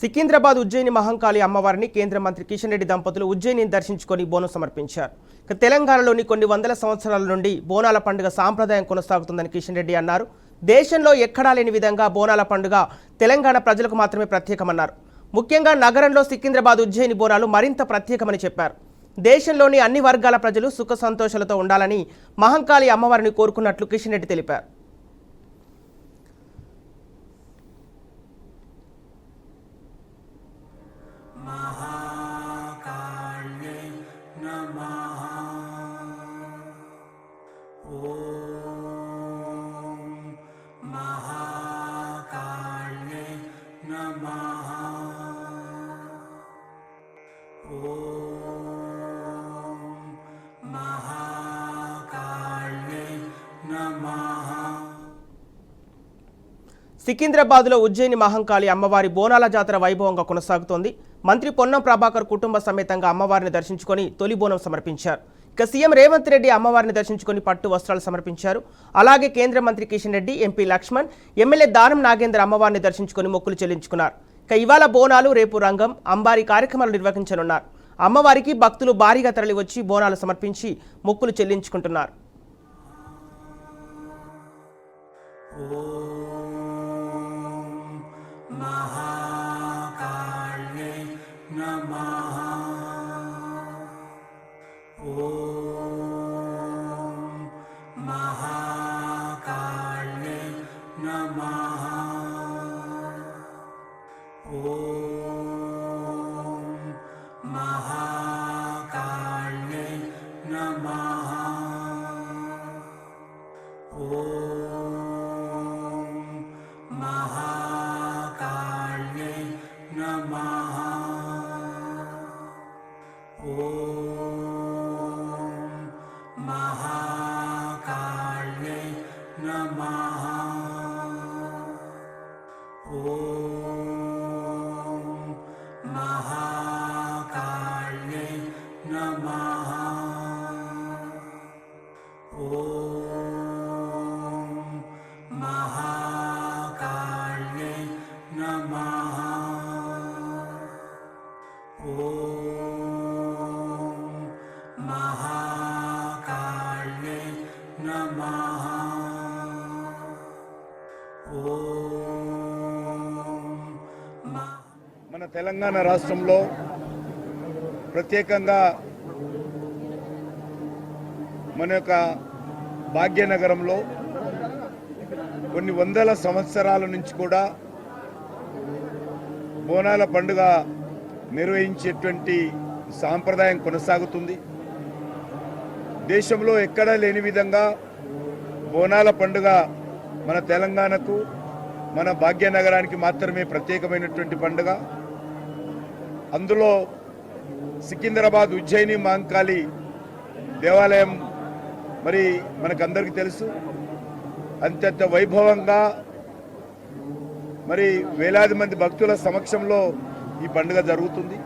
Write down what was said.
సికింద్రాబాద్ ఉజ్జయిని మహంకాళి అమ్మవారిని కేంద్ర మంత్రి కిషన్ రెడ్డి దంపతులు ఉజ్జయినిని దర్శించుకొని బోనం సమర్పించారు. తెలంగాణలోని కొన్ని వందల సంవత్సరాల నుండి బోనాల పండుగ సాంప్రదాయం కొనసాగుతుందని కిషన్ రెడ్డి అన్నారు. దేశంలో ఎక్కడా లేని విధంగా బోనాల పండుగ తెలంగాణ ప్రజలకు మాత్రమే ప్రత్యేకమన్నారు. ముఖ్యంగా నగరంలో సికింద్రాబాద్ ఉజ్జయిని బోనాలు మరింత ప్రత్యేకమని చెప్పారు. దేశంలోని అన్ని వర్గాల ప్రజలు సుఖ సంతోషాలతో ఉండాలని మహంకాళి అమ్మవారిని కోరుకున్నట్లు కిషన్ రెడ్డి తెలిపారు. సికింద్రాబాద్లో ఉజ్జయిని మహంకాళి అమ్మవారి బోనాల జాతర వైభవంగా కొనసాగుతోంది. మంత్రి పొన్నం ప్రభాకర్ కుటుంబ సమేతంగా అమ్మవారిని దర్శించుకొని తొలి బోనం సమర్పించారు. ఇక సీఎం రేవంత్ రెడ్డి అమ్మవారిని దర్శించుకొని పట్టు వస్త్రాలు సమర్పించారు. అలాగే కేంద్ర మంత్రి కిషన్ రెడ్డి, ఎంపీ లక్ష్మణ్, ఎమ్మెల్యే దానం నాగేంద్ర అమ్మవారిని దర్శించుకొని మొక్కులు చెల్లించుకున్నారు. ఇక ఇవాళ బోనాలు, రేపు రంగం, అంబారి కార్యక్రమాలు నిర్వహించనున్నారు. అమ్మవారికి భక్తులు భారీగా తరలివచ్చి బోనాలు సమర్పించి మొక్కులు చెల్లించుకుంటున్నారు. మన తెలంగాణ రాష్ట్రంలో ప్రత్యేకంగా మన యొక్క భాగ్యనగరంలో కొన్ని వందల సంవత్సరాల నుంచి కూడా బోనాల పండుగ నిర్వహించేటువంటి సాంప్రదాయం కొనసాగుతుంది. దేశంలో ఎక్కడా లేని విధంగా బోనాల పండుగ మన తెలంగాణకు, మన భాగ్యనగరానికి మాత్రమే ప్రత్యేకమైనటువంటి పండుగ. అందులో సికింద్రాబాద్ ఉజ్జయిని మహంకాళి దేవాలయం మరి మనకందరికీ తెలుసు, అత్యంత వైభవంగా మరి వేలాది మంది భక్తుల సమక్షంలో ఈ పండుగ జరుగుతుంది.